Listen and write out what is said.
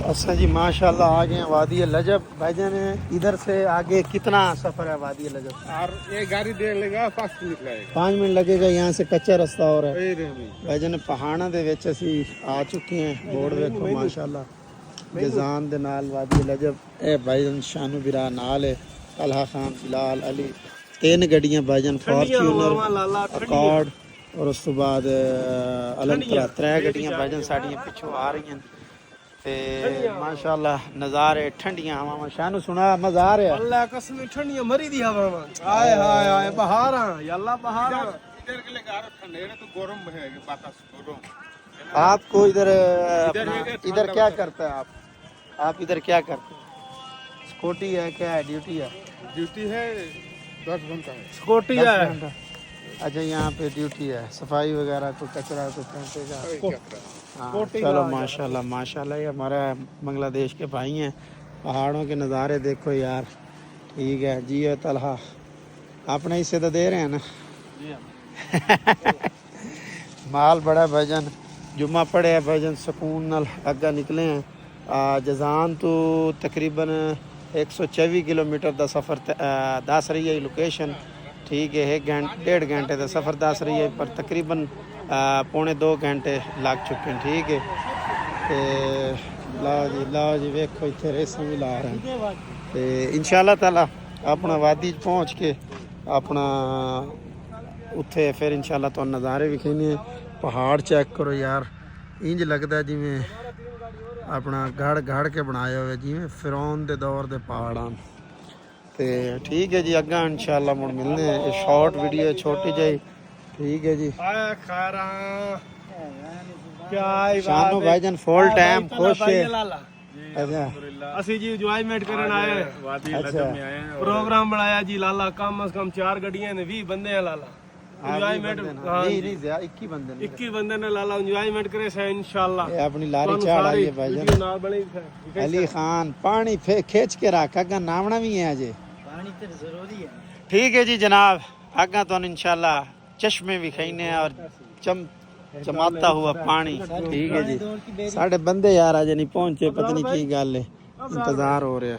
अच्छा जी माशाल्लाह आ गए हैं वादी लजब। भाईजान इधर से आगे कितना सफर है वादी लजब? और ये गाड़ी दे लेगा 5 मिनट लगेगा। 5 मिनट लगेगा। यहाँ से कच्चा रास्ता हो रहा है। ए रे भाई भाईजान पहाड़ां दे विच ਅਸੀਂ आ चुके हैं। बोर्ड देखो माशाल्लाह जजान दे नाल वादी लजब। ए भाईजान शानू बिरा नाल है तलहा खान बिलाल अली। 3 गड्डियां भाईजान फॉर्च्यूनर अकॉर्ड और उस तो बाद अलंतरा 3 गड्डियां भाईजान साड़ियां पिछों आ रही हैं ते माशाल्लाह नज़ारे ठंडियां हवावां। शानू सुना मजा आ रहा है अल्लाह कसम ठंडियां मरी दी हवावां। हाय हाय हाय बहारां यल्ला बहारां। इधर के लिए गारो ठंडे है तो गरम है बातास गरम। आपको इधर इधर क्या करता है आप इधर क्या करते हैं? स्कूटी है क्या है ड्यूटी है? ड्यूटी है 10 घंटा है। स्कूटी 10 है। घंटा। अच्छा यहाँ पे ड्यूटी है सफाई वगैरह को कचरा को फेंकेगा। हाँ चलो माशाल्लाह माशाल्लाह। ये हमारा बांग्लादेश के भाई हैं। पहाड़ों के नज़ारे देखो यार। ठीक है जी है तलहा अपने हिस्से तो दे रहे हैं ना। माल बड़ा भाईजान जुम्मा पड़े है भाईजान सुकून नाल अग्गा निकले हैं। जजान तो तकरीबन 124 किलोमीटर का सफ़र दस रही है लोकेशन। ठीक है 1.5 घंटे का सफ़र दस रही है पर तकरीबन 1.25 घंटे लग चुके हैं। ठीक है तो लाओ जी वेखो इतने रेसा भी ला रहे हैं तो इंशाल्लाह ताला अपना वादी पहुँच के अपना उत्थे फिर इंशाल्लाह तो नज़ारे विखेने। पहाड़ चेक करो यार इंज लगता है जिमें अपना गढ़ के बनाए हुए जिमें फिरौन दे दौर दे पहाड़ ते। ठीक है जी अग्गा इंशाल्लाह मुड़ मिलने हैं। शॉर्ट वीडियो छोटी जी। ठीक है जी शानू भाईजान फुल टाइम खुश है। अच्छा ਅਸੀਂ ਜੀ ਇੰਜॉयमेंट ਕਰਨ ਆਏ वादी लजब में आए हैं। प्रोग्राम बनाया जी लाला कम से कम 4 गड्डियां ने 20 बंदे हैं लाला ਇੰਜॉयमेंट। हाँ नहीं नहीं 21 बंदे ने 21 बंदे ने लाला इंजॉयमेंट करे से इंशाल्लाह। ये अपनी लारी चाड़ आई है भाईजान। नाल बड़ी अली खान पानी खींच के रख अगर नावना भी है अजे पानी तो जरूरी है। ठीक है जी जनाब अगर तो इंशाल्लाह चश्मे भी खाने और चमाता हुआ पानी। ठीक है जी साढ़े बंदे यार अजे नहीं पहुंचे पता नहीं की गल है इंतजार हो रहा है।